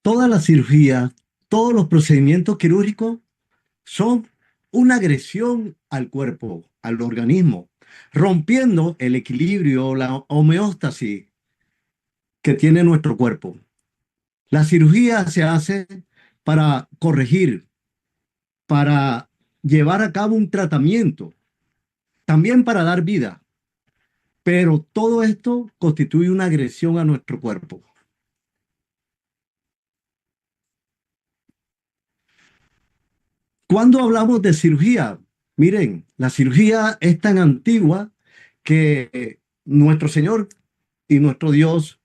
Toda la cirugía, todos los procedimientos quirúrgicos son una agresión al cuerpo, al organismo, rompiendo el equilibrio, la homeostasis que tiene nuestro cuerpo. La cirugía se hace para corregir, para llevar a cabo un tratamiento, también para dar vida, pero todo esto constituye una agresión a nuestro cuerpo. Cuando hablamos de cirugía, miren, la cirugía es tan antigua que nuestro Señor y nuestro Dios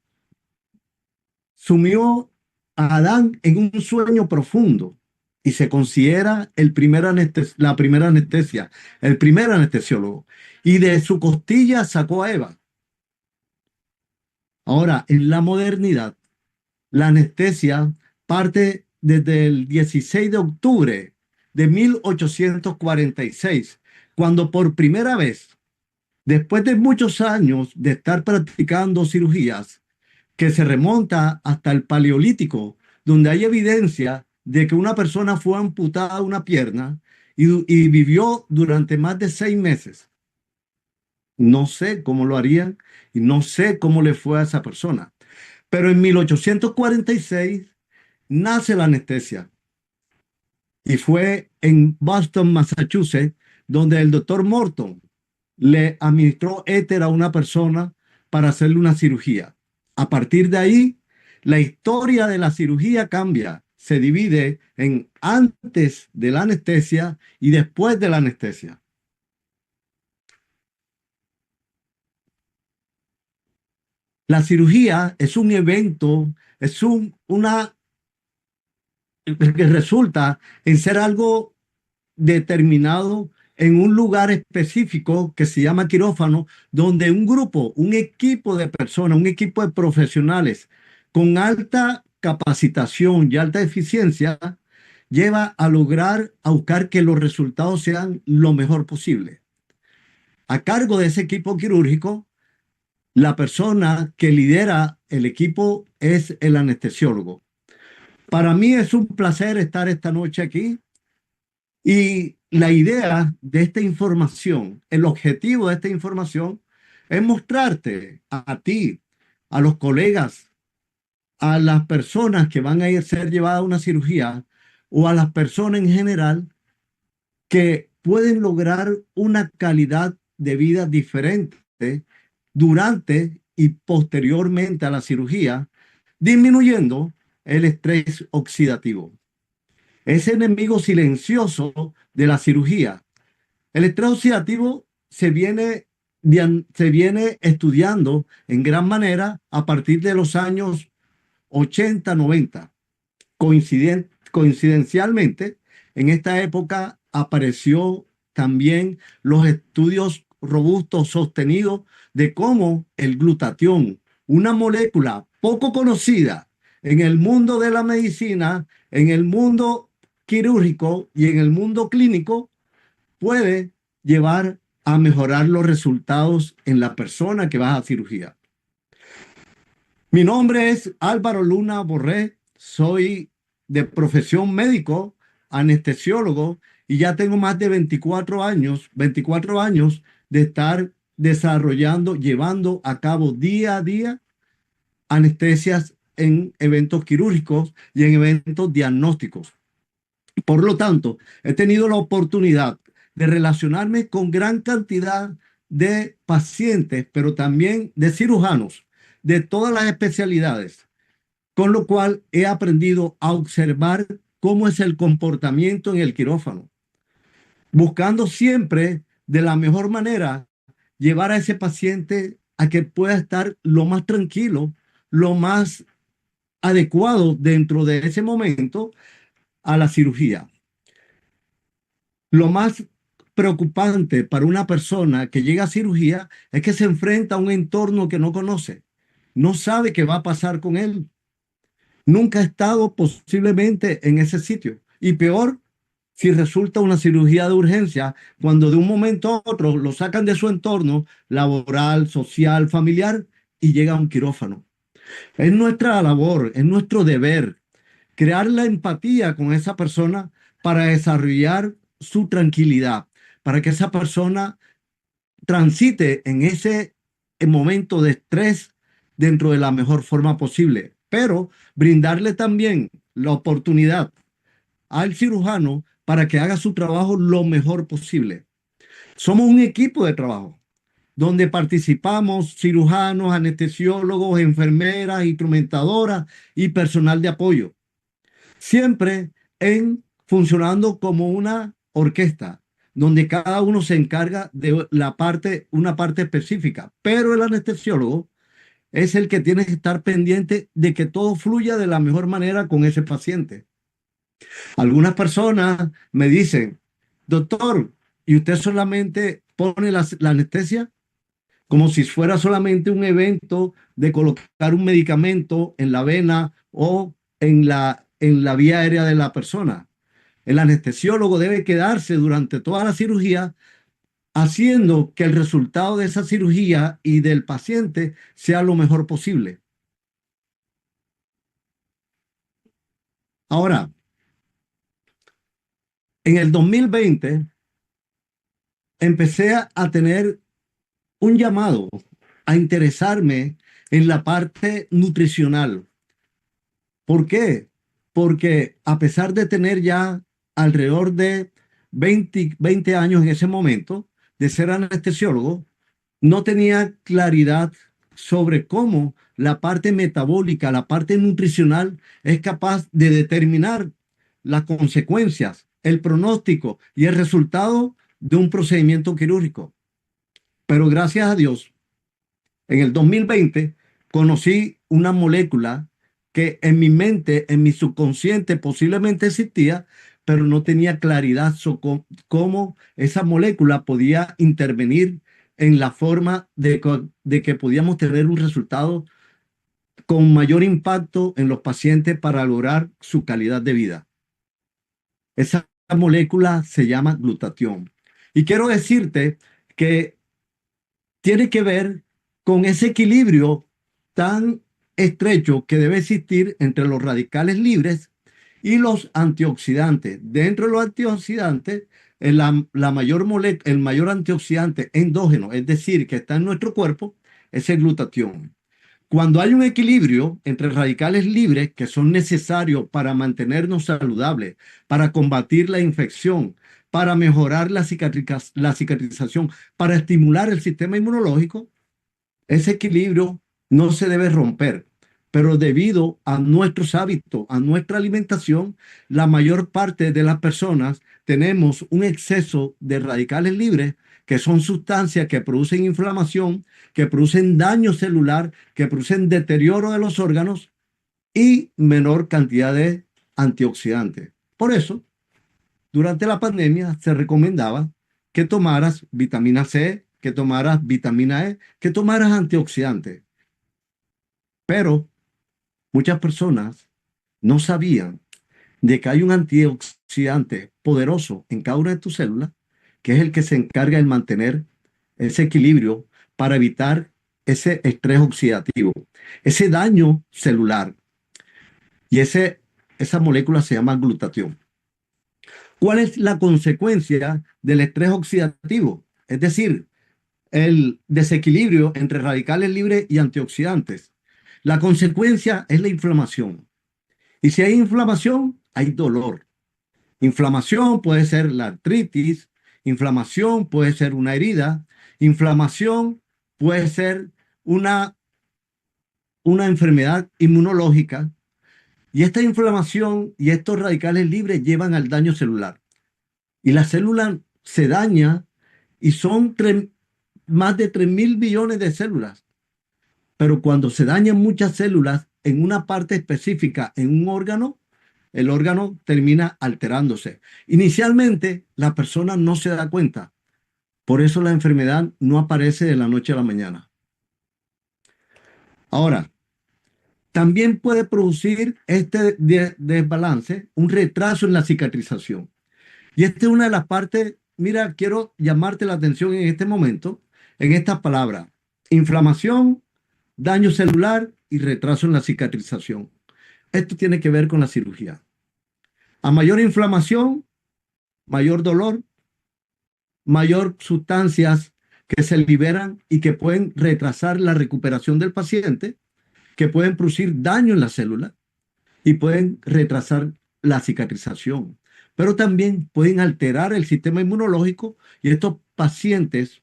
sumió a Adán en un sueño profundo y se considera la primera anestesia, el primer anestesiólogo. Y de su costilla sacó a Eva. Ahora, en la modernidad, la anestesia parte desde el 16 de octubre de 1846, cuando por primera vez, después de muchos años de estar practicando cirugías, que se remonta hasta el Paleolítico, donde hay evidencia de que una persona fue amputada una pierna y vivió durante más de 6 meses. No sé cómo lo harían y no sé cómo le fue a esa persona. Pero en 1846 nace la anestesia y fue en Boston, Massachusetts, donde el doctor Morton le administró éter a una persona para hacerle una cirugía. A partir de ahí, la historia de la cirugía cambia. Se divide en antes de la anestesia y después de la anestesia. La cirugía es un evento, es una que resulta en ser algo determinado en un lugar específico que se llama quirófano, donde un grupo, un equipo de personas, un equipo de profesionales con alta capacitación y alta eficiencia lleva a lograr, a buscar que los resultados sean lo mejor posible. A cargo de ese equipo quirúrgico, la persona que lidera el equipo es el anestesiólogo. Para mí es un placer estar esta noche aquí. Y la idea de esta información, el objetivo de esta información es mostrarte a ti, a los colegas, a las personas que van a ir a ser llevadas a una cirugía o a las personas en general que pueden lograr una calidad de vida diferente durante y posteriormente a la cirugía, disminuyendo el estrés oxidativo, ese enemigo silencioso de la cirugía. El estrés oxidativo se viene estudiando en gran manera a partir de los años 80, 90. Coincidencialmente, en esta época apareció también los estudios robustos sostenidos de cómo el glutatión, una molécula poco conocida en el mundo de la medicina, en el mundo quirúrgico y en el mundo clínico, puede llevar a mejorar los resultados en la persona que va a cirugía. Mi nombre es Álvaro Luna Borré, soy de profesión médico, anestesiólogo, y ya tengo más de 24 años de estar desarrollando, llevando a cabo día a día anestesias en eventos quirúrgicos y en eventos diagnósticos. Por lo tanto, he tenido la oportunidad de relacionarme con gran cantidad de pacientes, pero también de cirujanos de todas las especialidades, con lo cual he aprendido a observar cómo es el comportamiento en el quirófano, buscando siempre de la mejor manera llevar a ese paciente a que pueda estar lo más tranquilo, lo más adecuado dentro de ese momento a la cirugía. Lo más preocupante para una persona que llega a cirugía es que se enfrenta a un entorno que no conoce, no sabe qué va a pasar con él, nunca ha estado posiblemente en ese sitio. Y peor, si resulta una cirugía de urgencia, cuando de un momento a otro lo sacan de su entorno laboral, social, familiar y llega a un quirófano. Es nuestra labor, es nuestro deber crear la empatía con esa persona para desarrollar su tranquilidad, para que esa persona transite en ese momento de estrés dentro de la mejor forma posible, pero brindarle también la oportunidad al cirujano para que haga su trabajo lo mejor posible. Somos un equipo de trabajo donde participamos cirujanos, anestesiólogos, enfermeras, instrumentadoras y personal de apoyo, siempre en funcionando como una orquesta, donde cada uno se encarga de una parte específica, pero el anestesiólogo es el que tiene que estar pendiente de que todo fluya de la mejor manera con ese paciente. Algunas personas me dicen, doctor, ¿y usted solamente pone la anestesia? Como si fuera solamente un evento de colocar un medicamento en la vena o en la vía aérea de la persona. El anestesiólogo debe quedarse durante toda la cirugía haciendo que el resultado de esa cirugía y del paciente sea lo mejor posible. Ahora, en el 2020 empecé a tener un llamado a interesarme en la parte nutricional. ¿Por qué? Porque a pesar de tener ya alrededor de 20 años en ese momento de ser anestesiólogo, no tenía claridad sobre cómo la parte metabólica, la parte nutricional es capaz de determinar las consecuencias, el pronóstico y el resultado de un procedimiento quirúrgico. Pero gracias a Dios, en el 2020 conocí una molécula que en mi mente, en mi subconsciente posiblemente existía, pero no tenía claridad sobre cómo esa molécula podía intervenir en la forma de que podíamos tener un resultado con mayor impacto en los pacientes para lograr su calidad de vida. Esa molécula se llama glutatión. Y quiero decirte que tiene que ver con ese equilibrio tan estrecho que debe existir entre los radicales libres y los antioxidantes. Dentro de los antioxidantes, el mayor antioxidante endógeno, es decir, que está en nuestro cuerpo, es el glutatión. Cuando hay un equilibrio entre radicales libres que son necesarios para mantenernos saludables, para combatir la infección, para mejorar la cicatrización, para estimular el sistema inmunológico, ese equilibrio no se debe romper. Pero debido a nuestros hábitos, a nuestra alimentación, la mayor parte de las personas tenemos un exceso de radicales libres, que son sustancias que producen inflamación, que producen daño celular, que producen deterioro de los órganos y menor cantidad de antioxidantes. Por eso, durante la pandemia se recomendaba que tomaras vitamina C, que tomaras vitamina E, que tomaras antioxidantes. Pero muchas personas no sabían de que hay un antioxidante poderoso en cada una de tus células, que es el que se encarga de mantener ese equilibrio para evitar ese estrés oxidativo, ese daño celular. Y esa molécula se llama glutatión. ¿Cuál es la consecuencia del estrés oxidativo? Es decir, el desequilibrio entre radicales libres y antioxidantes. La consecuencia es la inflamación. Y si hay inflamación, hay dolor. Inflamación puede ser la artritis, inflamación puede ser una herida, inflamación puede ser una, una enfermedad inmunológica. Y esta inflamación y estos radicales libres llevan al daño celular. Y la célula se daña y son más de 3.000 billones de células. Pero cuando se dañan muchas células en una parte específica, en un órgano, el órgano termina alterándose. Inicialmente, la persona no se da cuenta. Por eso la enfermedad no aparece de la noche a la mañana. Ahora, también puede producir este desbalance un retraso en la cicatrización. Y esta es una de las partes, mira, quiero llamarte la atención en este momento, en estas palabras: inflamación, daño celular y retraso en la cicatrización. esto tiene que ver con la cirugía. A mayor inflamación, mayor dolor, mayor sustancias que se liberan y que pueden retrasar la recuperación del paciente, que pueden producir daño en la célula y pueden retrasar la cicatrización, pero también pueden alterar el sistema inmunológico y estos pacientes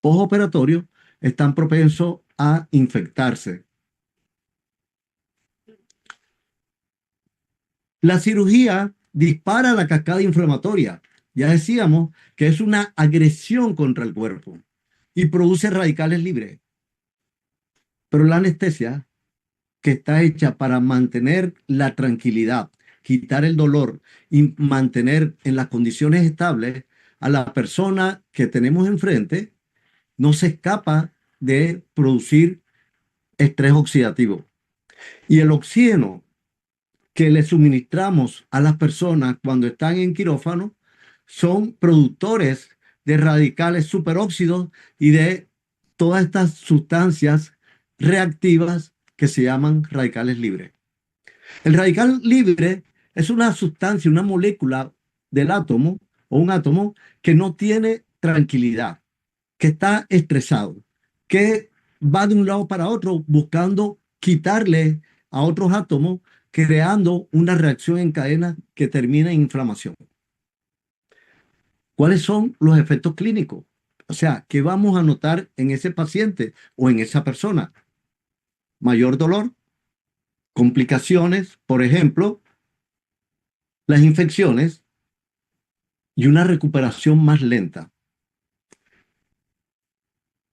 postoperatorios están propensos a infectarse. La cirugía dispara la cascada inflamatoria. Ya decíamos que es una agresión contra el cuerpo y produce radicales libres. Pero la anestesia, que está hecha para mantener la tranquilidad, quitar el dolor y mantener en las condiciones estables a la persona que tenemos enfrente, no se escapa de producir estrés oxidativo. Y el oxígeno que le suministramos a las personas cuando están en quirófano son productores de radicales superóxidos y de todas estas sustancias reactivas que se llaman radicales libres. El radical libre es una sustancia, una molécula del átomo o un átomo que no tiene tranquilidad, que está estresado, que va de un lado para otro buscando quitarle a otros átomos, creando una reacción en cadena que termina en inflamación. ¿Cuáles son los efectos clínicos? O sea, ¿qué vamos a notar en ese paciente o en esa persona? Mayor dolor, complicaciones, por ejemplo, las infecciones y una recuperación más lenta.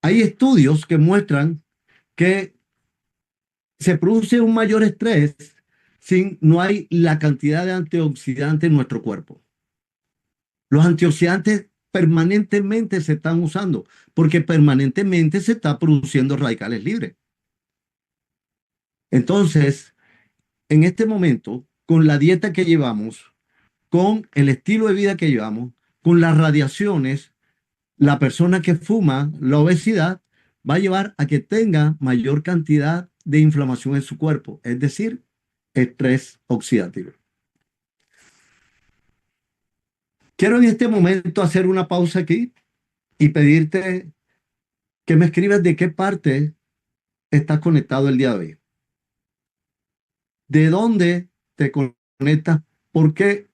Hay estudios que muestran que se produce un mayor estrés si no hay la cantidad de antioxidantes en nuestro cuerpo. Los antioxidantes permanentemente se están usando porque permanentemente se está produciendo radicales libres. Entonces, en este momento, con la dieta que llevamos, con el estilo de vida que llevamos, con las radiaciones, la persona que fuma, la obesidad, va a llevar a que tenga mayor cantidad de inflamación en su cuerpo, es decir, estrés oxidativo. Quiero en este momento hacer una pausa aquí y pedirte que me escribas de qué parte estás conectado el día de hoy. ¿De dónde te conectas? Porque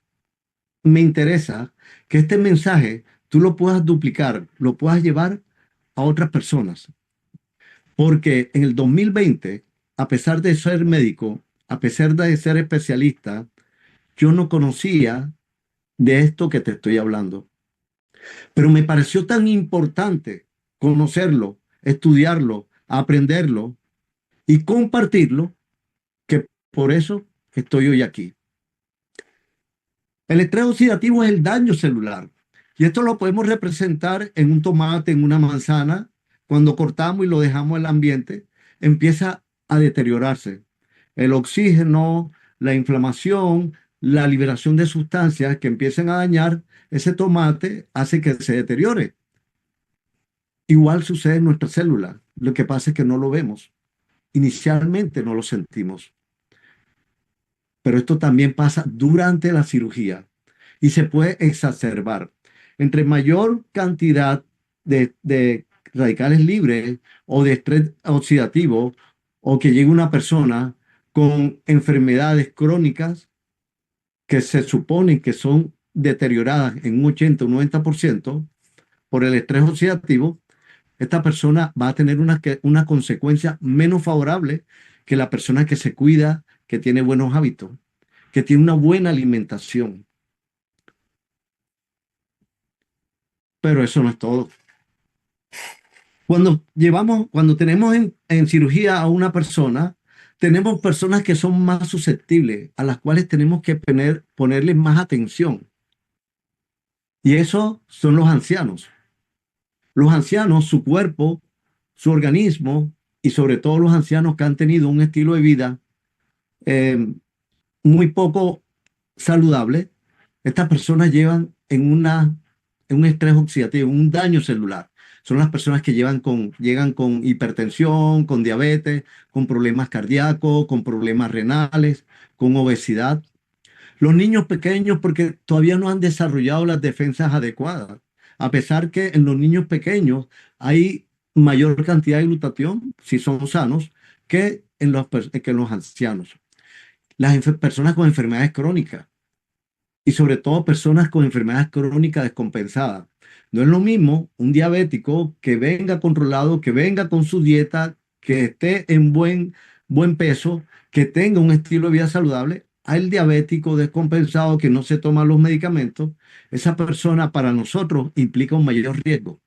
me interesa que este mensaje tú lo puedas duplicar, lo puedas llevar a otras personas. Porque en el 2020, a pesar de ser médico, a pesar de ser especialista, yo no conocía de esto que te estoy hablando. Pero me pareció tan importante conocerlo, estudiarlo, aprenderlo y compartirlo, que por eso estoy hoy aquí. El estrés oxidativo es el daño celular. Y esto lo podemos representar en un tomate, en una manzana. Cuando cortamos y lo dejamos en el ambiente, empieza a deteriorarse. El oxígeno, la inflamación, la liberación de sustancias que empiezan a dañar ese tomate hace que se deteriore. Igual sucede en nuestra célula. Lo que pasa es que no lo vemos. Inicialmente no lo sentimos. Pero esto también pasa durante la cirugía y se puede exacerbar. Entre mayor cantidad de radicales libres o de estrés oxidativo o que llegue una persona con enfermedades crónicas que se suponen que son deterioradas en un 80 o 90% por el estrés oxidativo, esta persona va a tener una consecuencia menos favorable que la persona que se cuida, que tiene buenos hábitos, que tiene una buena alimentación. Pero eso no es todo. Cuando tenemos en cirugía a una persona, tenemos personas que son más susceptibles, a las cuales tenemos que ponerles más atención. Y esos son los ancianos. Los ancianos, su cuerpo, su organismo, y sobre todo los ancianos que han tenido un estilo de vida eh, muy poco saludable, estas personas llevan en un estrés oxidativo, un daño celular. son las personas que llegan con hipertensión, con diabetes, con problemas cardíacos, con problemas renales, con obesidad. Los niños pequeños porque todavía no han desarrollado las defensas adecuadas, a pesar que en los niños pequeños hay mayor cantidad de glutatión, si son sanos, que en los ancianos. Personas con enfermedades crónicas y sobre todo personas con enfermedades crónicas descompensadas. No es lo mismo un diabético que venga controlado, que venga con su dieta, que esté en buen peso, que tenga un estilo de vida saludable, al diabético descompensado que no se toma los medicamentos. Esa persona para nosotros implica un mayor riesgo.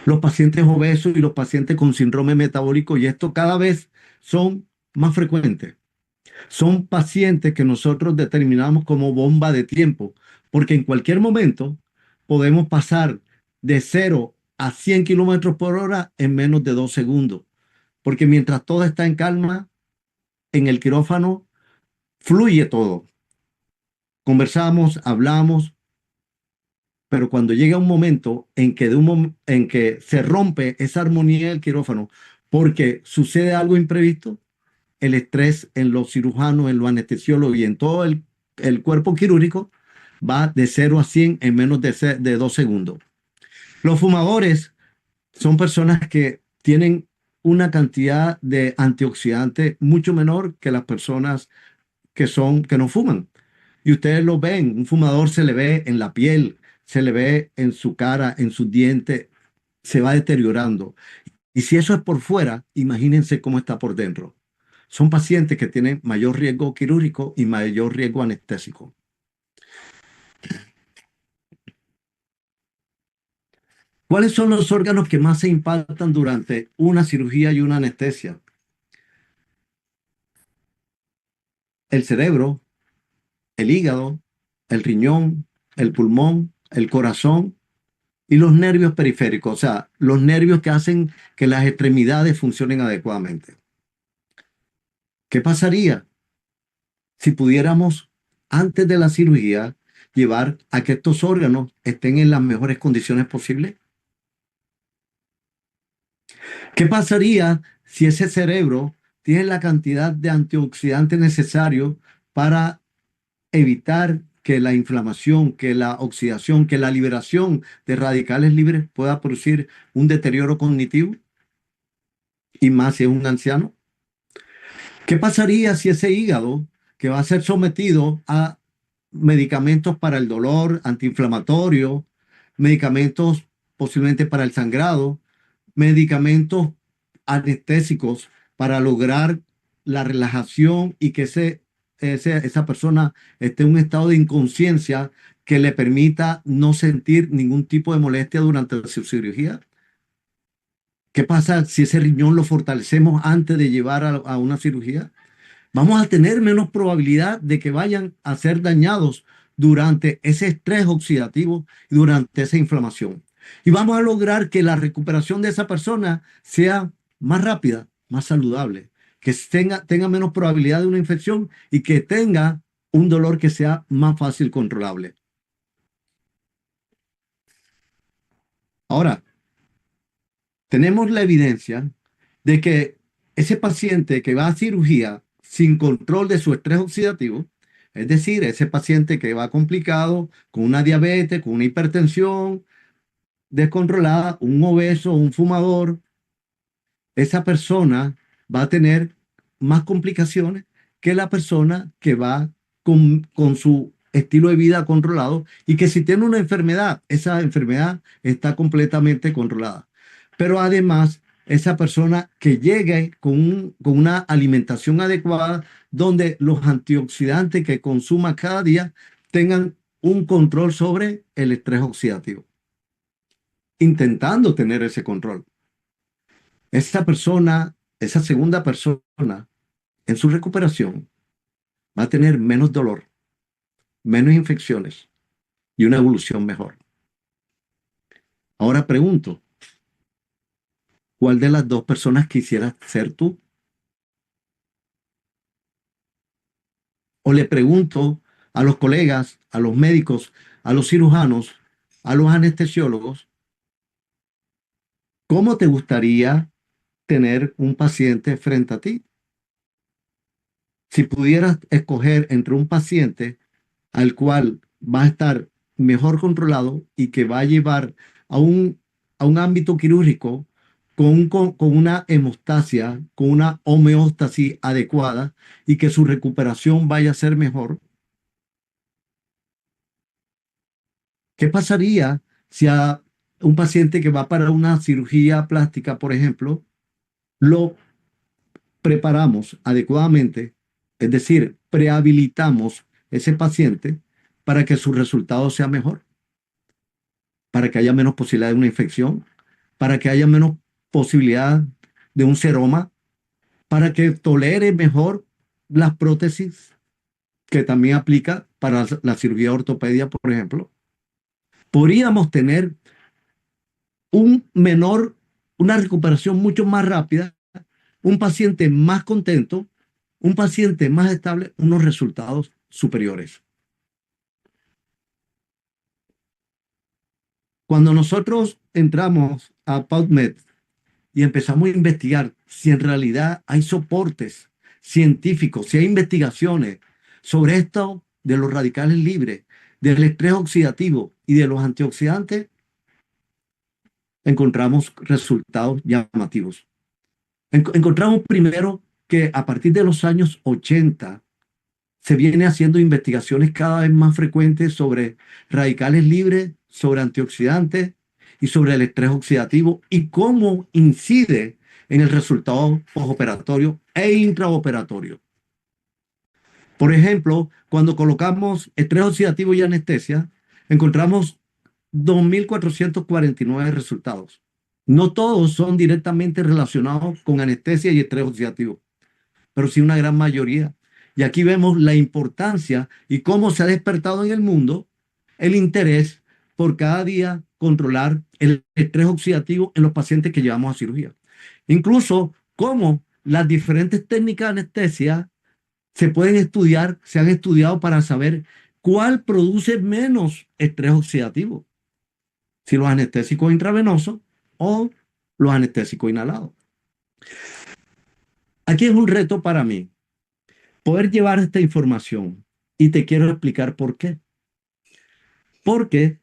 Los pacientes obesos y los pacientes con síndrome metabólico, y esto cada vez son más frecuentes. Son pacientes que nosotros determinamos como bomba de tiempo, porque en cualquier momento podemos pasar de 0 a 100 km/h en menos de 2 segundos, porque mientras todo está en calma, en el quirófano fluye todo. Conversamos, hablamos, pero cuando llega un momento en que se rompe esa armonía del quirófano, porque sucede algo imprevisto, el estrés en los cirujanos, en los anestesiólogos y en todo el cuerpo quirúrgico va de 0 a 100 en menos de 2 segundos. Los fumadores son personas que tienen una cantidad de antioxidantes mucho menor que las personas que no fuman. Y ustedes lo ven, un fumador se le ve en la piel, se le ve en su cara, en sus dientes, se va deteriorando. Y si eso es por fuera, imagínense cómo está por dentro. Son pacientes que tienen mayor riesgo quirúrgico y mayor riesgo anestésico. ¿Cuáles son los órganos que más se impactan durante una cirugía y una anestesia? El cerebro, el hígado, el riñón, el pulmón, el corazón y los nervios periféricos, o sea, los nervios que hacen que las extremidades funcionen adecuadamente. ¿Qué pasaría si pudiéramos, antes de la cirugía, llevar a que estos órganos estén en las mejores condiciones posibles? ¿Qué pasaría si ese cerebro tiene la cantidad de antioxidantes necesarios para evitar que la inflamación, que la oxidación, que la liberación de radicales libres pueda producir un deterioro cognitivo? Y más si es un anciano. ¿Qué pasaría si ese hígado, que va a ser sometido a medicamentos para el dolor, antiinflamatorio, medicamentos posiblemente para el sangrado, medicamentos anestésicos para lograr la relajación y que esa persona esté en un estado de inconsciencia que le permita no sentir ningún tipo de molestia durante su cirugía? ¿Qué pasa si ese riñón lo fortalecemos antes de llevar a una cirugía? Vamos a tener menos probabilidad de que vayan a ser dañados durante ese estrés oxidativo y durante esa inflamación. Y vamos a lograr que la recuperación de esa persona sea más rápida, más saludable, que tenga menos probabilidad de una infección y que tenga un dolor que sea más fácil controlable. Ahora, tenemos la evidencia de que ese paciente que va a cirugía sin control de su estrés oxidativo, es decir, ese paciente que va complicado con una diabetes, con una hipertensión descontrolada, un obeso, un fumador, esa persona va a tener más complicaciones que la persona que va con su estilo de vida controlado y que si tiene una enfermedad, esa enfermedad está completamente controlada. Pero además, esa persona que llegue con una alimentación adecuada, donde los antioxidantes que consuma cada día tengan un control sobre el estrés oxidativo, intentando tener ese control. Esa persona, esa segunda persona, en su recuperación, va a tener menos dolor, menos infecciones y una evolución mejor. Ahora pregunto, ¿cuál de las dos personas quisieras ser tú? O le pregunto a los colegas, a los médicos, a los cirujanos, a los anestesiólogos, ¿Cómo te gustaría tener un paciente frente a ti? Si pudieras escoger entre un paciente al cual va a estar mejor controlado y que va a llevar a a un ámbito quirúrgico con una hemostasia, con una homeostasis adecuada y que su recuperación vaya a ser mejor, ¿qué pasaría si a un paciente que va para una cirugía plástica, por ejemplo, lo preparamos adecuadamente, es decir, prehabilitamos ese paciente para que su resultado sea mejor, para que haya menos posibilidad de una infección, para que haya menos posibilidad de un seroma, para que tolere mejor las prótesis que también aplica para la cirugía ortopedia, por ejemplo? Podríamos tener un menor, una recuperación mucho más rápida, un paciente más contento, un paciente más estable, unos resultados superiores. Cuando nosotros entramos a PubMed y empezamos a investigar si en realidad hay soportes científicos, si hay investigaciones sobre esto de los radicales libres, del estrés oxidativo y de los antioxidantes, encontramos resultados llamativos. Encontramos primero que a partir de los años 80 se viene haciendo investigaciones cada vez más frecuentes sobre radicales libres, sobre antioxidantes y sobre el estrés oxidativo y cómo incide en el resultado postoperatorio e intraoperatorio. Por ejemplo, cuando colocamos estrés oxidativo y anestesia, encontramos 2.449 resultados. No todos son directamente relacionados con anestesia y estrés oxidativo, pero sí una gran mayoría. Y aquí vemos la importancia y cómo se ha despertado en el mundo el interés por cada día controlar el estrés oxidativo en los pacientes que llevamos a cirugía. Incluso cómo las diferentes técnicas de anestesia se pueden estudiar, se han estudiado para saber cuál produce menos estrés oxidativo, si los anestésicos intravenosos o los anestésicos inhalados. Aquí es un reto para mí poder llevar esta información y te quiero explicar por qué. Porque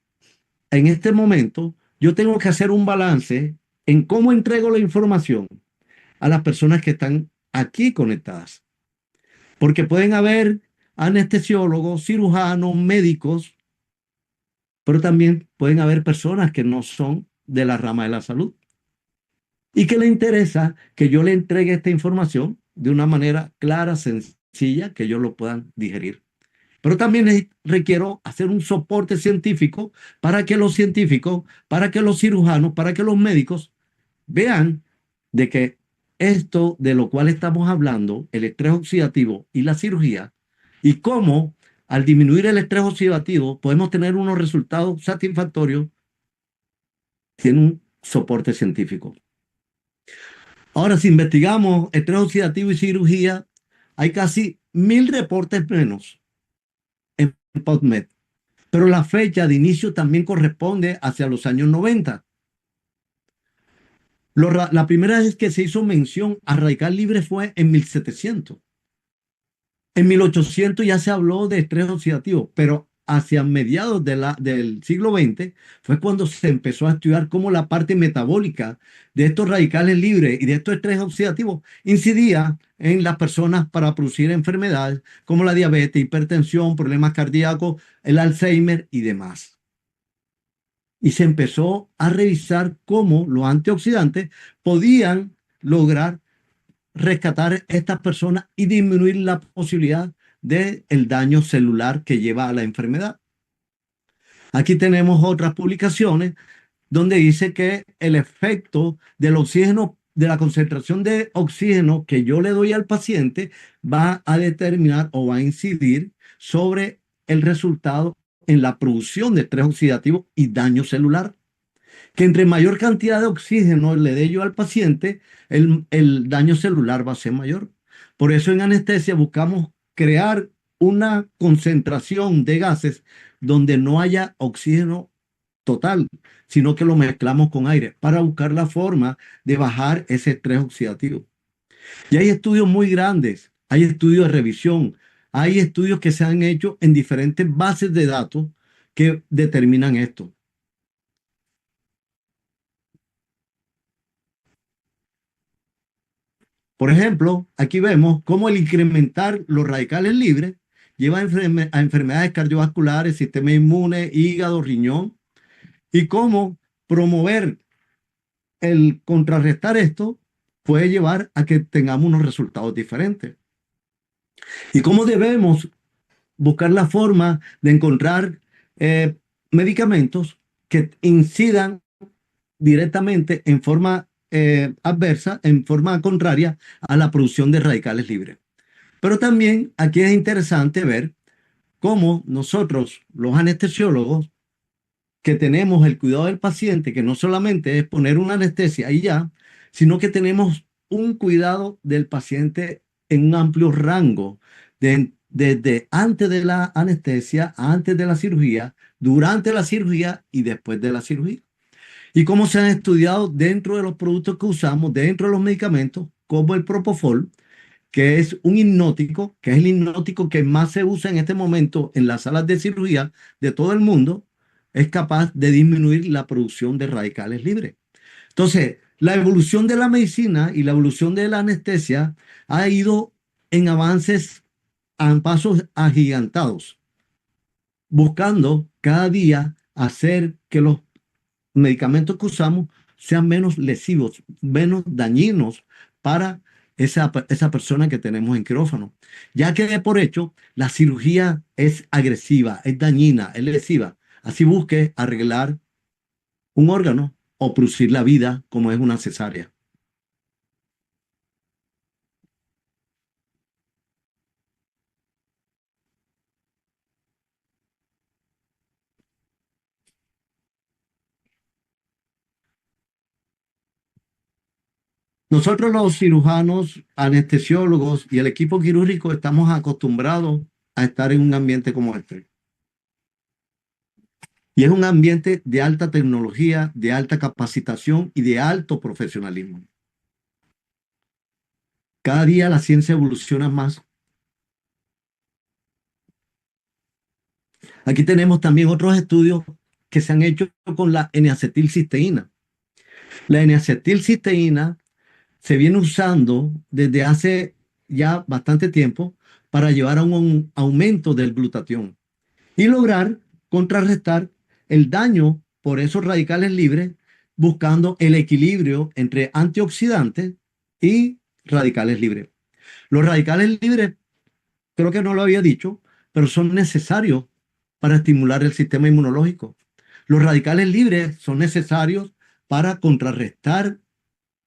en este momento yo tengo que hacer un balance en cómo entrego la información a las personas que están aquí conectadas. Porque pueden haber anestesiólogos, cirujanos, médicos, pero también pueden haber personas que no son de la rama de la salud y que le interesa que yo le entregue esta información de una manera clara, sencilla, que ellos lo puedan digerir. Pero también requiero hacer un soporte científico para que los científicos, para que los cirujanos, para que los médicos vean de que esto de lo cual estamos hablando, el estrés oxidativo y la cirugía, y cómo al disminuir el estrés oxidativo podemos tener unos resultados satisfactorios, tiene un soporte científico. Ahora, si investigamos estrés oxidativo y cirugía, hay casi 1.000 reportes menos en PubMed. Pero la fecha de inicio también corresponde hacia los años 90. La primera vez que se hizo mención a radical libre fue en 1700. En 1800 ya se habló de estrés oxidativo, pero hacia mediados del siglo XX fue cuando se empezó a estudiar cómo la parte metabólica de estos radicales libres y de estos estrés oxidativos incidía en las personas para producir enfermedades como la diabetes, hipertensión, problemas cardíacos, el Alzheimer y demás. Y se empezó a revisar cómo los antioxidantes podían lograr rescatar a estas personas y disminuir la posibilidad del daño celular que lleva a la enfermedad. Aquí tenemos otras publicaciones donde dice que el efecto del oxígeno, de la concentración de oxígeno que yo le doy al paciente, va a determinar o va a incidir sobre el resultado en la producción de estrés oxidativo y daño celular. Que entre mayor cantidad de oxígeno le dé yo al paciente, el daño celular va a ser mayor. Por eso en anestesia buscamos crear una concentración de gases donde no haya oxígeno total, sino que lo mezclamos con aire para buscar la forma de bajar ese estrés oxidativo. Y hay estudios muy grandes, hay estudios de revisión, hay estudios que se han hecho en diferentes bases de datos que determinan esto. Por ejemplo, aquí vemos cómo el incrementar los radicales libres lleva a, a enfermedades cardiovasculares, sistema inmune, hígado, riñón, y cómo promover el contrarrestar esto puede llevar a que tengamos unos resultados diferentes. Y cómo debemos buscar la forma de encontrar eh, medicamentos que incidan directamente en forma adversa, en forma contraria a la producción de radicales libres. Pero también aquí es interesante ver cómo nosotros, los anestesiólogos, que tenemos el cuidado del paciente, que no solamente es poner una anestesia y ya, sino que tenemos un cuidado del paciente en un amplio rango, desde antes de la anestesia, antes de la cirugía, durante la cirugía y después de la cirugía. Y cómo se han estudiado dentro de los productos que usamos, dentro de los medicamentos, como el Propofol, que es un hipnótico, que es el hipnótico que más se usa en este momento en las salas de cirugía de todo el mundo, es capaz de disminuir la producción de radicales libres. Entonces, la evolución de la medicina y la evolución de la anestesia ha ido en avances a pasos agigantados, buscando cada día hacer que los medicamentos que usamos sean menos lesivos, menos dañinos para esa persona que tenemos en quirófano. Ya que de por hecho, la cirugía es agresiva, es dañina, es lesiva. Así busque arreglar un órgano o producir la vida como es una cesárea. Nosotros los cirujanos, anestesiólogos y el equipo quirúrgico estamos acostumbrados a estar en un ambiente como este. Y es un ambiente de alta tecnología, de alta capacitación y de alto profesionalismo. Cada día la ciencia evoluciona más. Aquí tenemos también otros estudios que se han hecho con la N-acetilcisteína. La N-acetilcisteína se viene usando desde hace ya bastante tiempo para llevar a un aumento del glutatión y lograr contrarrestar el daño por esos radicales libres, buscando el equilibrio entre antioxidantes y radicales libres. Los radicales libres, creo que no lo había dicho, pero son necesarios para estimular el sistema inmunológico. Los radicales libres son necesarios para contrarrestar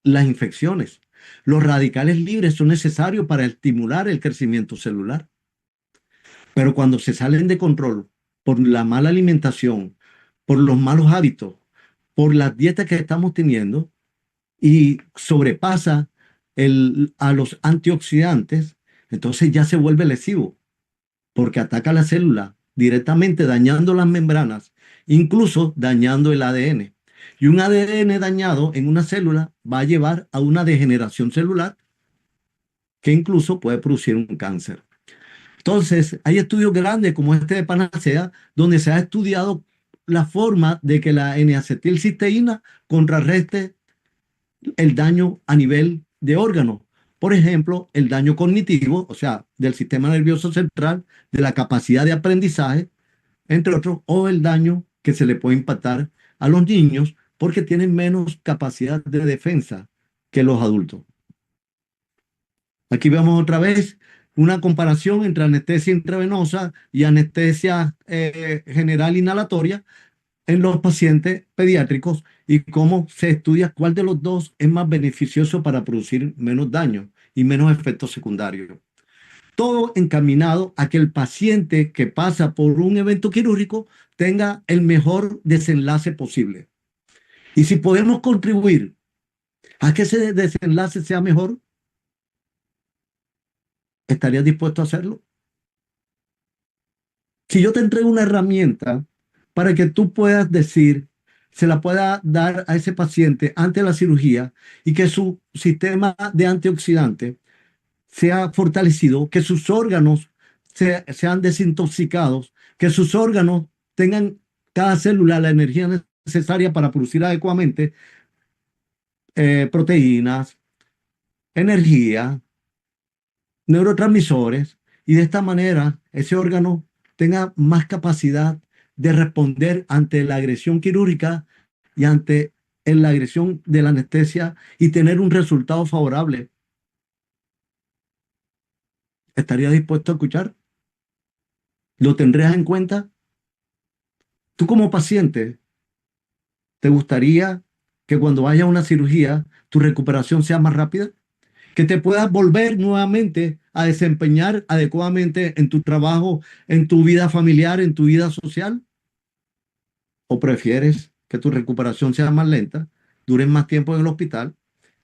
las infecciones. Los radicales libres son necesarios para estimular el crecimiento celular. Pero cuando se salen de control por la mala alimentación, por los malos hábitos, por las dietas que estamos teniendo y sobrepasa a los antioxidantes, entonces ya se vuelve lesivo porque ataca la célula directamente dañando las membranas, incluso dañando el ADN. Y un ADN dañado en una célula va a llevar a una degeneración celular que incluso puede producir un cáncer. Entonces, hay estudios grandes como este de Panacea, donde se ha estudiado la forma de que la N-acetilcisteína contrarreste el daño a nivel de órganos. Por ejemplo, el daño cognitivo, o sea, del sistema nervioso central, de la capacidad de aprendizaje, entre otros, o el daño que se le puede impactar a los niños porque tienen menos capacidad de defensa que los adultos. Aquí vemos otra vez una comparación entre anestesia intravenosa y anestesia general inhalatoria en los pacientes pediátricos y cómo se estudia cuál de los dos es más beneficioso para producir menos daño y menos efectos secundarios. Todo encaminado a que el paciente que pasa por un evento quirúrgico tenga el mejor desenlace posible. Y si podemos contribuir a que ese desenlace sea mejor, ¿estarías dispuesto a hacerlo? Si yo te entrego una herramienta para que tú puedas decir se la pueda dar a ese paciente antes de la cirugía y que su sistema de antioxidante sea fortalecido, que sus órganos sean desintoxicados, que sus órganos tengan cada célula la energía necesaria para producir adecuadamente proteínas, energía, neurotransmisores, y de esta manera ese órgano tenga más capacidad de responder ante la agresión quirúrgica y ante la agresión de la anestesia y tener un resultado favorable. ¿Estaría dispuesto a escuchar? ¿Lo tendrías en cuenta? Tú como paciente, ¿te gustaría que cuando vaya a una cirugía tu recuperación sea más rápida? ¿Que te puedas volver nuevamente a desempeñar adecuadamente en tu trabajo, en tu vida familiar, en tu vida social? ¿O prefieres que tu recuperación sea más lenta, dures más tiempo en el hospital,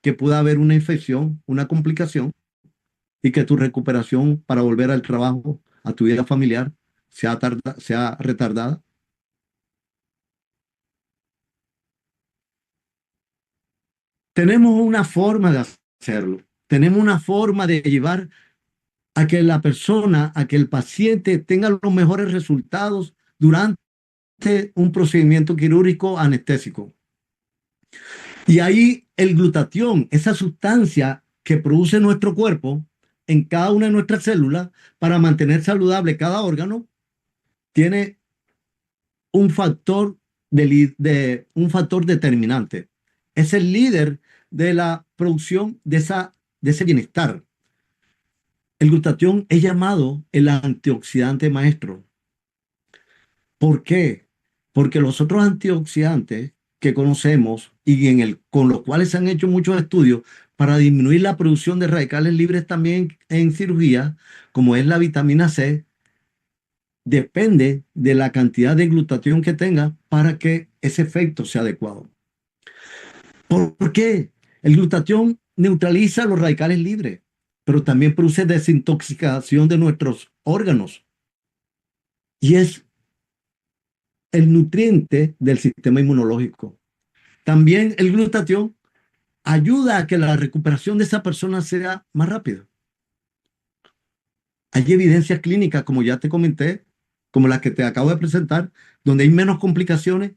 que pueda haber una infección, una complicación y que tu recuperación para volver al trabajo, a tu vida familiar, sea retardada? Tenemos una forma de hacerlo. Tenemos una forma de llevar a que la persona, a que el paciente tenga los mejores resultados durante un procedimiento quirúrgico anestésico. Y ahí el glutatión, esa sustancia que produce nuestro cuerpo en cada una de nuestras células para mantener saludable cada órgano, tiene un factor un factor determinante. Es el líder de la producción de ese bienestar. El glutatión es llamado el antioxidante maestro. ¿Por qué? Porque los otros antioxidantes que conocemos y con los cuales se han hecho muchos estudios para disminuir la producción de radicales libres también en cirugía, como es la vitamina C, depende de la cantidad de glutatión que tenga para que ese efecto sea adecuado. ¿Por qué? El glutatión neutraliza los radicales libres, pero también produce desintoxicación de nuestros órganos y es el nutriente del sistema inmunológico. También el glutatión ayuda a que la recuperación de esa persona sea más rápida. Hay evidencias clínicas, como ya te comenté, como las que te acabo de presentar, donde hay menos complicaciones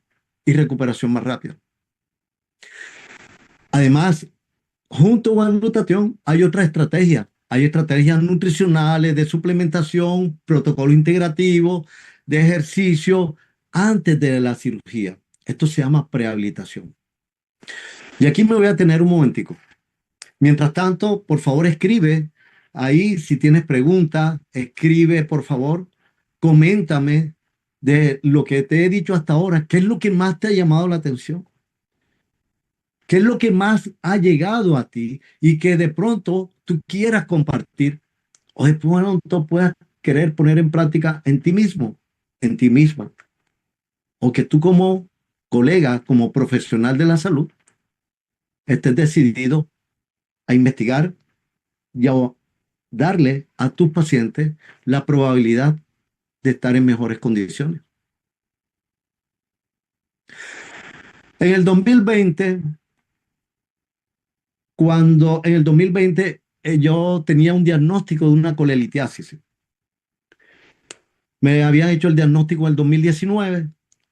y recuperación más rápida. Además, junto con la glutatión hay otra estrategia. Hay estrategias nutricionales, de suplementación, protocolo integrativo, de ejercicio antes de la cirugía. Esto se llama prehabilitación. Y aquí me voy a tener un momentico. Mientras tanto, por favor, escribe ahí si tienes preguntas, escribe, por favor, coméntame de lo que te he dicho hasta ahora, qué es lo que más te ha llamado la atención, qué es lo que más ha llegado a ti y que de pronto tú quieras compartir o de pronto puedas querer poner en práctica en ti mismo, en ti misma, o que tú como colega, como profesional de la salud, estés decidido a investigar y a darle a tus pacientes la probabilidad de estar en mejores condiciones. En el 2020, cuando en el 2020 yo tenía un diagnóstico de una colelitiasis. Me habían hecho el diagnóstico en el 2019,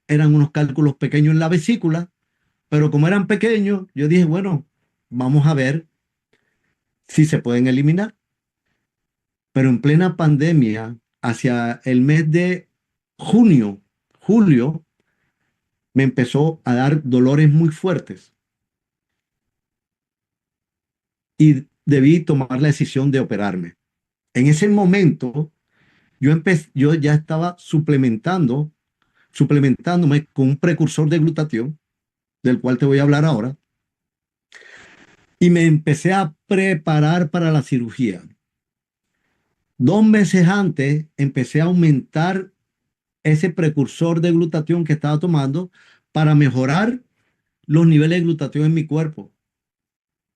eran unos cálculos pequeños en la vesícula, pero como eran pequeños, yo dije, bueno, vamos a ver si se pueden eliminar. Pero en plena pandemia, hacia el mes de junio, julio, me empezó a dar dolores muy fuertes y debí tomar la decisión de operarme. En ese momento, yo ya estaba suplementándome con un precursor de glutatión, del cual te voy a hablar ahora, y me empecé a preparar para la cirugía. 2 meses antes, empecé a aumentar ese precursor de glutatión que estaba tomando para mejorar los niveles de glutatión en mi cuerpo,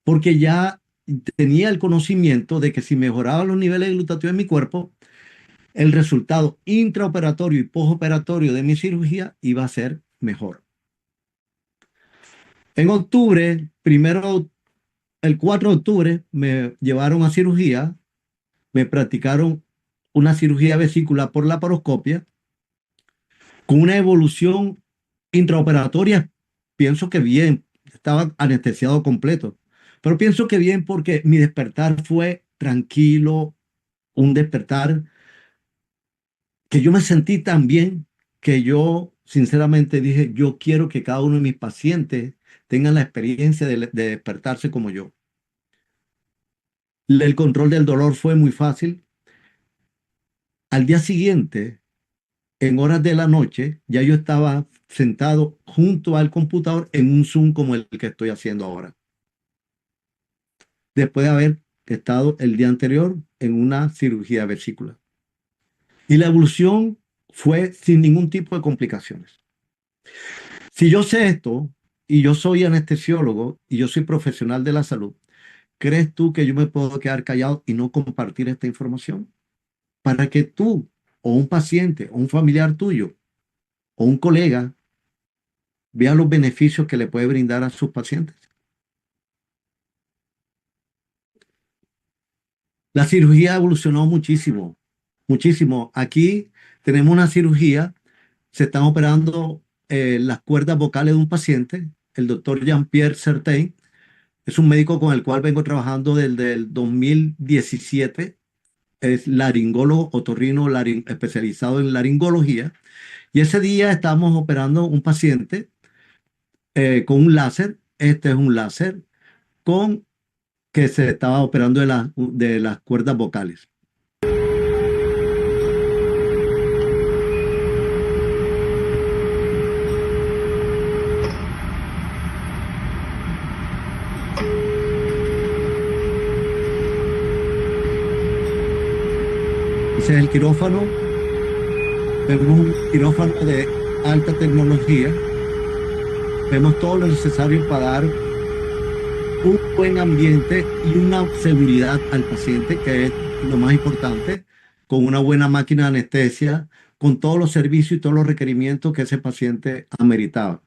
porque ya tenía el conocimiento de que si mejoraba los niveles de glutatión en mi cuerpo, el resultado intraoperatorio y postoperatorio de mi cirugía iba a ser mejor. En octubre, primero, el 4 de octubre, me llevaron a cirugía, me practicaron una cirugía vesícula por laparoscopia con una evolución intraoperatoria, pienso que bien, estaba anestesiado completo, pero pienso que bien porque mi despertar fue tranquilo, un despertar que yo me sentí tan bien que yo sinceramente dije, yo quiero que cada uno de mis pacientes tengan la experiencia de despertarse como yo. El control del dolor fue muy fácil. Al día siguiente, en horas de la noche, ya yo estaba sentado junto al computador en un Zoom como el que estoy haciendo ahora, después de haber estado el día anterior en una cirugía de vesícula. Y la evolución fue sin ningún tipo de complicaciones. Si yo sé esto y yo soy anestesiólogo y yo soy profesional de la salud, ¿crees tú que yo me puedo quedar callado y no compartir esta información? Para que tú o un paciente o un familiar tuyo o un colega vea los beneficios que le puede brindar a sus pacientes. La cirugía ha evolucionado muchísimo, muchísimo. Aquí tenemos una cirugía, se están operando las cuerdas vocales de un paciente, el doctor Jean-Pierre Certain. Es un médico con el cual vengo trabajando desde el 2017. Es laringólogo, otorrino especializado en laringología. Y ese día estábamos operando un paciente con un láser. Este es un láser con que se estaba operando de las cuerdas vocales. Ese es el quirófano. Vemos un quirófano de alta tecnología. Vemos todo lo necesario para dar un buen ambiente y una seguridad al paciente, que es lo más importante, con una buena máquina de anestesia, con todos los servicios y todos los requerimientos que ese paciente ameritaba.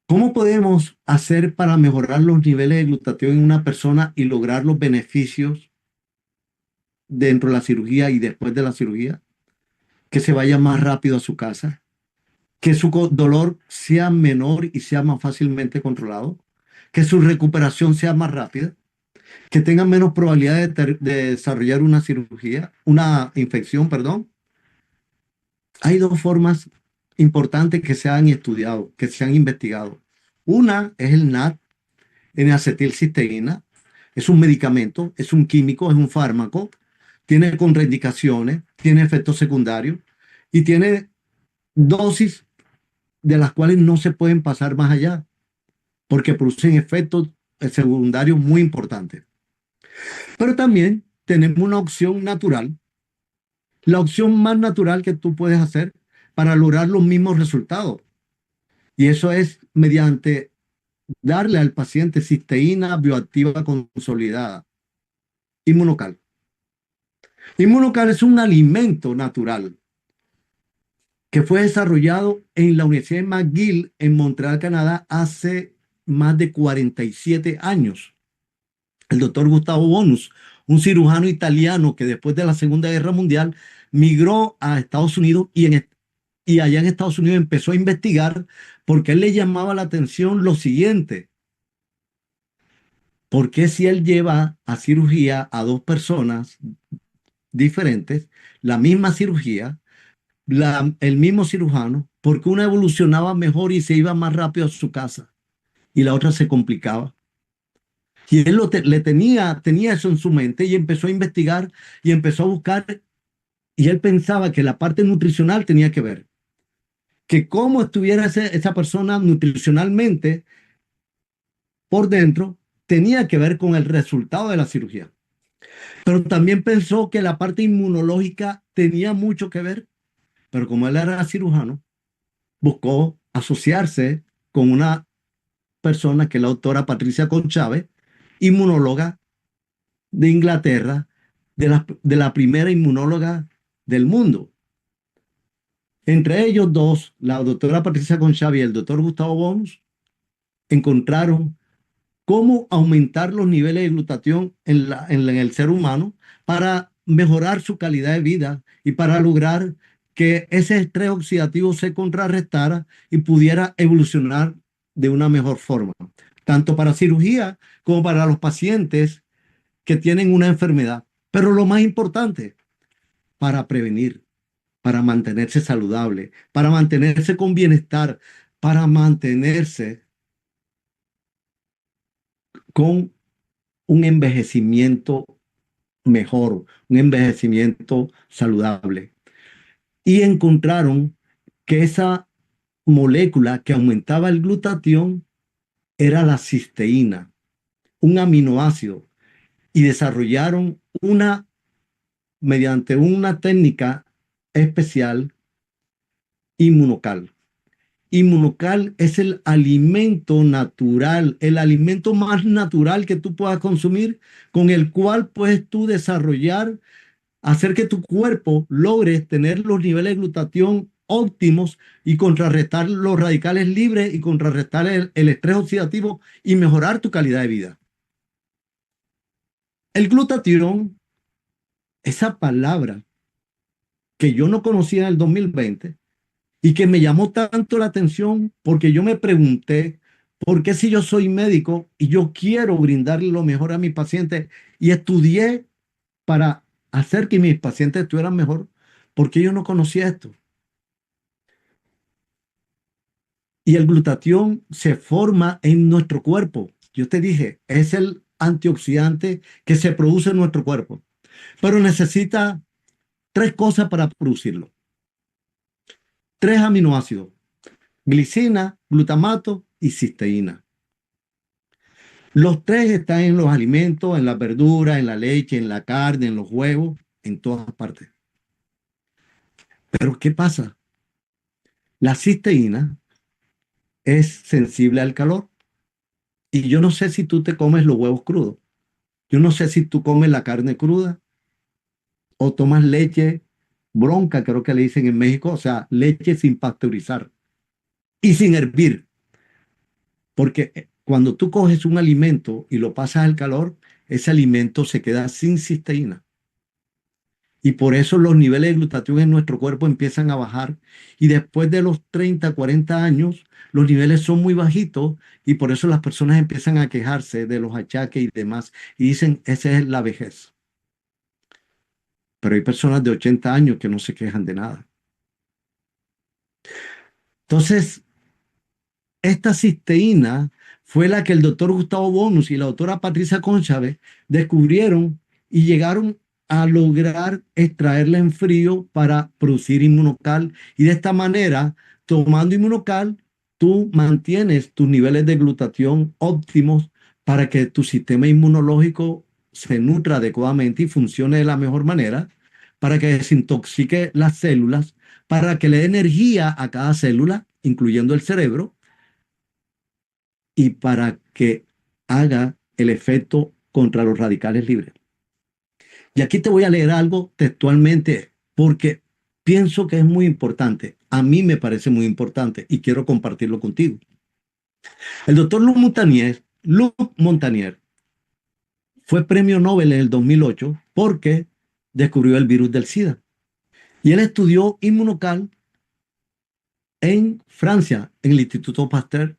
¿Cómo podemos hacer para mejorar los niveles de glutatión en una persona y lograr los beneficios dentro de la cirugía y después de la cirugía? Que se vaya más rápido a su casa, que su dolor sea menor y sea más fácilmente controlado, que su recuperación sea más rápida, que tengan menos probabilidad de desarrollar una cirugía, una infección, perdón. Hay dos formas importantes que se han estudiado, que se han investigado. Una es el NAD, N-acetilcisteína. Es un medicamento, es un químico, es un fármaco. Tiene contraindicaciones, tiene efectos secundarios y tiene dosis de las cuales no se pueden pasar más allá, porque producen efectos secundarios muy importantes. Pero también tenemos una opción natural, la opción más natural que tú puedes hacer para lograr los mismos resultados. Y eso es mediante darle al paciente cisteína bioactiva consolidada, Inmunocal. Inmunocal es un alimento natural que fue desarrollado en la Universidad de McGill en Montreal, Canadá, hace más de 47 años. El doctor Gustavo Bonus, un cirujano italiano que después de la Segunda Guerra Mundial migró a Estados Unidos y allá en Estados Unidos empezó a investigar porque él le llamaba la atención lo siguiente: ¿por qué si él lleva a cirugía a dos personas diferentes, la misma cirugía, el mismo cirujano, por qué una evolucionaba mejor y se iba más rápido a su casa y la otra se complicaba? Y él le tenía eso en su mente y empezó a investigar y empezó a buscar, y él pensaba que la parte nutricional tenía que ver, que cómo estuviera esa persona nutricionalmente por dentro tenía que ver con el resultado de la cirugía. Pero también pensó que la parte inmunológica tenía mucho que ver, pero como él era cirujano, buscó asociarse con una persona que es la doctora Patricia Conchave, inmunóloga de Inglaterra, de la primera inmunóloga del mundo. Entre ellos dos, la doctora Patricia Conchavi y el doctor Gustavo Bonus, encontraron cómo aumentar los niveles de glutatión en el ser humano para mejorar su calidad de vida y para lograr que ese estrés oxidativo se contrarrestara y pudiera evolucionar de una mejor forma, tanto para cirugía como para los pacientes que tienen una enfermedad. Pero lo más importante, para prevenir, para mantenerse saludable, para mantenerse con bienestar, para mantenerse con un envejecimiento mejor, un envejecimiento saludable. Y encontraron que esa molécula que aumentaba el glutatión era la cisteína, un aminoácido, y desarrollaron mediante una técnica especial, inmunocal. Inmunocal es el alimento natural, el alimento más natural que tú puedas consumir, con el cual puedes tú desarrollar, hacer que tu cuerpo logre tener los niveles de glutatión óptimos y contrarrestar los radicales libres y contrarrestar el estrés oxidativo y mejorar tu calidad de vida. El glutatión, esa palabra que yo no conocía en el 2020 y que me llamó tanto la atención porque yo me pregunté, ¿por qué si yo soy médico y yo quiero brindarle lo mejor a mis pacientes y estudié para hacer que mis pacientes estuvieran mejor? ¿Por qué yo no conocía esto? Y el glutatión se forma en nuestro cuerpo. Yo te dije, es el antioxidante que se produce en nuestro cuerpo, pero necesita tres cosas para producirlo. Tres aminoácidos: glicina, glutamato y cisteína. Los tres están en los alimentos, en las verduras, en la leche, en la carne, en los huevos, en todas partes. Pero ¿qué pasa? La cisteína es sensible al calor. Y yo no sé si tú te comes los huevos crudos. Yo no sé si tú comes la carne cruda o tomas leche bronca, creo que le dicen en México, o sea, leche sin pasteurizar y sin hervir. Porque cuando tú coges un alimento y lo pasas al calor, ese alimento se queda sin cisteína. Y por eso los niveles de glutatión en nuestro cuerpo empiezan a bajar. Y después de los 30, 40 años, los niveles son muy bajitos y por eso las personas empiezan a quejarse de los achaques y demás. Y dicen, esa es la vejez. Pero hay personas de 80 años que no se quejan de nada. Entonces, esta cisteína fue la que el doctor Gustavo Bonus y la doctora Patricia Conchave descubrieron y llegaron a lograr extraerla en frío para producir inmunocal. Y de esta manera, tomando inmunocal, tú mantienes tus niveles de glutatión óptimos para que tu sistema inmunológico se nutra adecuadamente y funcione de la mejor manera, para que desintoxique las células, para que le dé energía a cada célula, incluyendo el cerebro, y para que haga el efecto contra los radicales libres. Y aquí te voy a leer algo textualmente porque pienso que es muy importante. A mí me parece muy importante y quiero compartirlo contigo. El doctor Luc Montagnier fue premio Nobel en el 2008 porque descubrió el virus del SIDA. Y él estudió inmunocal en Francia, en el Instituto Pasteur.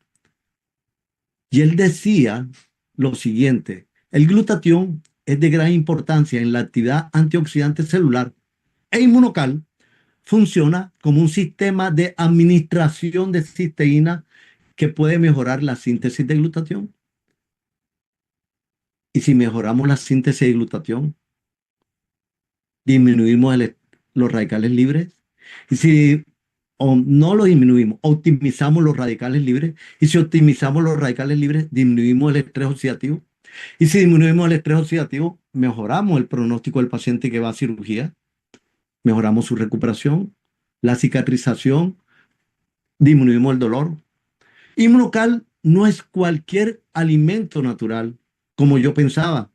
Y él decía lo siguiente: el glutatión es de gran importancia en la actividad antioxidante celular e inmunocal. Funciona como un sistema de administración de cisteína que puede mejorar la síntesis de glutatión. Y si mejoramos la síntesis de glutatión, disminuimos los radicales libres. Y si no lo disminuimos, optimizamos los radicales libres. Y si optimizamos los radicales libres, disminuimos el estrés oxidativo. Y si disminuimos el estrés oxidativo, mejoramos el pronóstico del paciente que va a cirugía, mejoramos su recuperación, la cicatrización, disminuimos el dolor. Inmunocal no es cualquier alimento natural, como yo pensaba.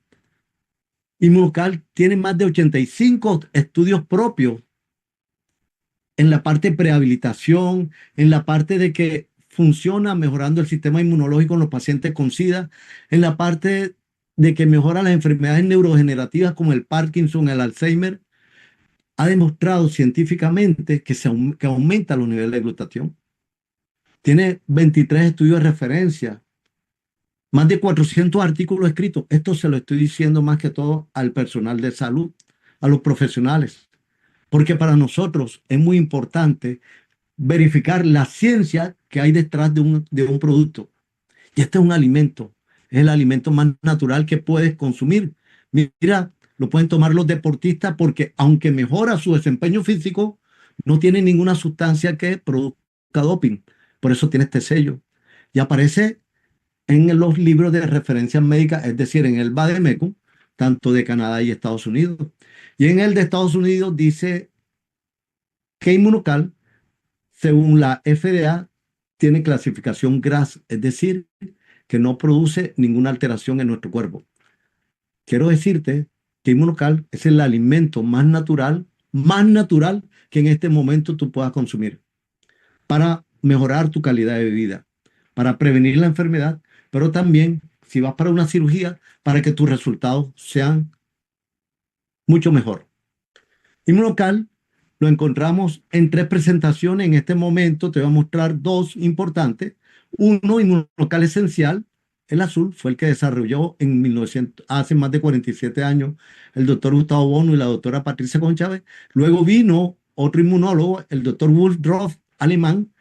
Inmunocal tiene más de 85 estudios propios en la parte de prehabilitación, en la parte de que funciona mejorando el sistema inmunológico en los pacientes con SIDA, en la parte de que mejora las enfermedades neurodegenerativas como el Parkinson, el Alzheimer, ha demostrado científicamente que aumenta los niveles de glutatión. Tiene 23 estudios de referencia, más de 400 artículos escritos. Esto se lo estoy diciendo más que todo al personal de salud, a los profesionales, porque para nosotros es muy importante verificar la ciencia que hay detrás de un producto. Y este es un alimento, es el alimento más natural que puedes consumir. Mira, lo pueden tomar los deportistas porque aunque mejora su desempeño físico, no tiene ninguna sustancia que produzca doping. Por eso tiene este sello. Y aparece en los libros de referencias médicas, es decir, en el Vademecum, tanto de Canadá y Estados Unidos. Y en el de Estados Unidos dice que Inmunocal, según la FDA, tiene clasificación GRAS, es decir, que no produce ninguna alteración en nuestro cuerpo. Quiero decirte que Inmunocal es el alimento más natural que en este momento tú puedas consumir para mejorar tu calidad de vida, para prevenir la enfermedad, pero también si vas para una cirugía, para que tus resultados sean mucho mejor. Inmunocal lo encontramos en tres presentaciones. En este momento te voy a mostrar dos importantes. Uno, Inmunocal Esencial, el azul, fue el que desarrolló en 1900, hace más de 47 años el doctor Gustavo Bono y la doctora Patricia Conchávez. Luego vino otro inmunólogo, el doctor Woodruff, alemán,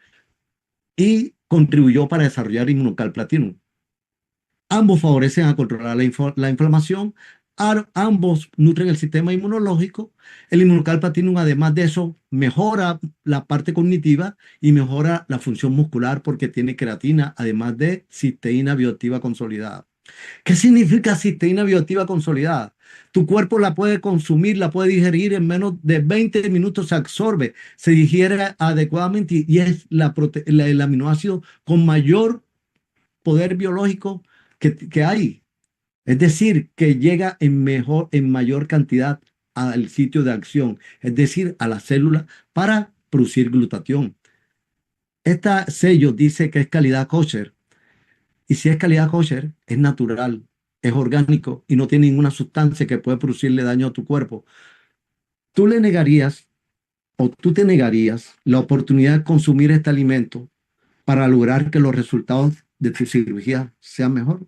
y contribuyó para desarrollar Inmunocal Platinum. Ambos favorecen a controlar la inflamación, ambos nutren el sistema inmunológico. El Inmunocal Platinum, además de eso, mejora la parte cognitiva y mejora la función muscular porque tiene creatina, además de cisteína bioactiva consolidada. ¿Qué significa cisteína bioactiva consolidada? Tu cuerpo la puede consumir, la puede digerir en menos de 20 minutos, se absorbe, se digiere adecuadamente y es el aminoácido con mayor poder biológico que hay. Es decir, que llega en mayor cantidad al sitio de acción, es decir, a la célula para producir glutatión. Este sello dice que es calidad kosher. Y si es calidad kosher, es natural, es orgánico y no tiene ninguna sustancia que puede producirle daño a tu cuerpo. Tú le negarías o tú te negarías la oportunidad de consumir este alimento para lograr que los resultados de tu cirugía sean mejor,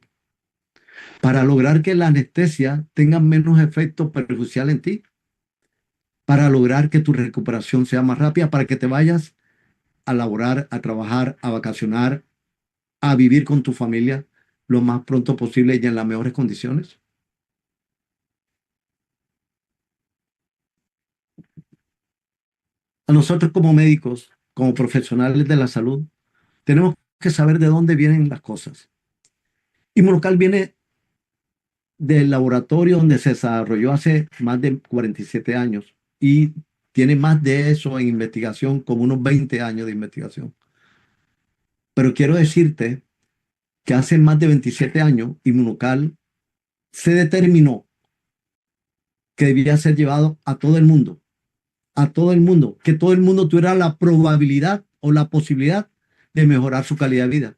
para lograr que la anestesia tenga menos efecto perjudicial en ti, para lograr que tu recuperación sea más rápida, para que te vayas a laborar, a trabajar, a vacacionar, a vivir con tu familia lo más pronto posible y en las mejores condiciones. A nosotros como médicos, como profesionales de la salud, tenemos que saber de dónde vienen las cosas. Inmunocal viene del laboratorio donde se desarrolló hace más de 47 años y tiene más de eso en investigación, como unos 20 años de investigación. Pero quiero decirte que hace más de 27 años Inmunocal se determinó que debía ser llevado a todo el mundo, que todo el mundo tuviera la probabilidad o la posibilidad de mejorar su calidad de vida.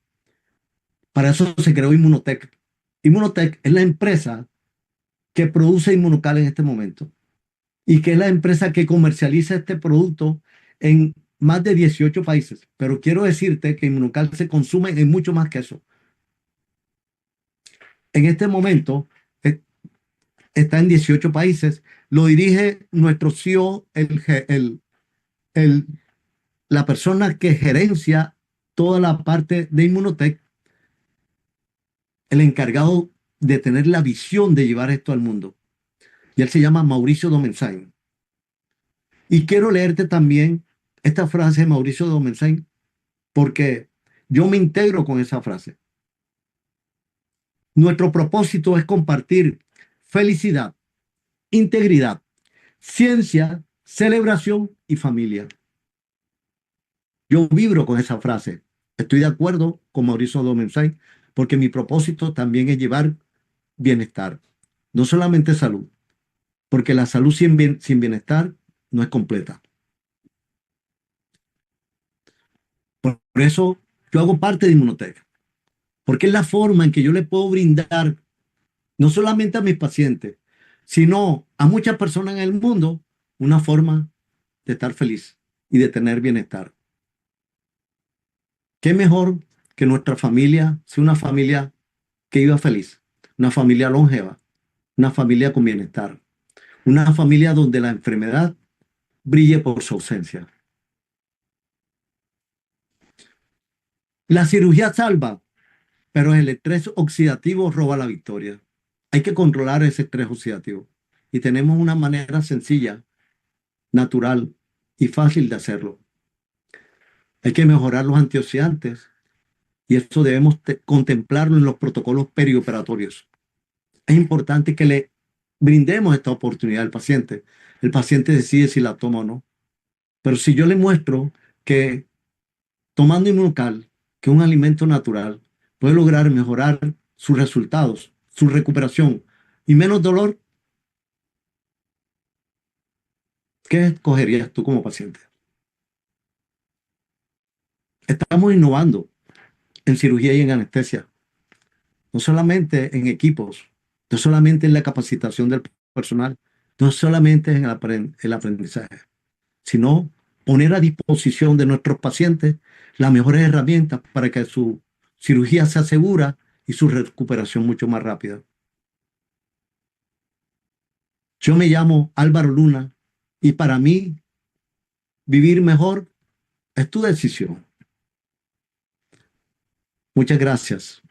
Para eso se creó Inmunotech. Inmunotech es la empresa que produce Inmunocal en este momento y que es la empresa que comercializa este producto en más de 18 países. Pero quiero decirte que Inmunocal se consume en mucho más que eso. En este momento está en 18 países. Lo dirige nuestro CEO, el- la persona que gerencia toda la parte de Inmunotech, el encargado de tener la visión de llevar esto al mundo. Y él se llama Mauricio Domenzain. Y quiero leerte también esta frase de Mauricio Domenzain porque yo me integro con esa frase. Nuestro propósito es compartir felicidad, integridad, ciencia, celebración y familia. Yo vibro con esa frase. Estoy de acuerdo con Mauricio Domenzain porque mi propósito también es llevar bienestar, no solamente salud, porque la salud sin bienestar no es completa. Por eso yo hago parte de Inmunotech, porque es la forma en que yo le puedo brindar no solamente a mis pacientes, sino a muchas personas en el mundo una forma de estar feliz y de tener bienestar. ¿Qué mejor que nuestra familia sea una familia que viva feliz, una familia longeva, una familia con bienestar, una familia donde la enfermedad brille por su ausencia? La cirugía salva, pero el estrés oxidativo roba la victoria. Hay que controlar ese estrés oxidativo y tenemos una manera sencilla, natural y fácil de hacerlo. Hay que mejorar los antioxidantes y eso debemos contemplarlo en los protocolos perioperatorios. Es importante que le brindemos esta oportunidad al paciente. El paciente decide si la toma o no. Pero si yo le muestro que tomando Inmunocal, que es un alimento natural, puede lograr mejorar sus resultados, su recuperación y menos dolor, ¿qué escogerías tú como paciente? Estamos innovando en cirugía y en anestesia, no solamente en equipos, no solamente en la capacitación del personal, no solamente en el aprendizaje, sino poner a disposición de nuestros pacientes las mejores herramientas para que su cirugía sea segura y su recuperación mucho más rápida. Yo me llamo Álvaro Luna y para mí vivir mejor es tu decisión. Muchas gracias.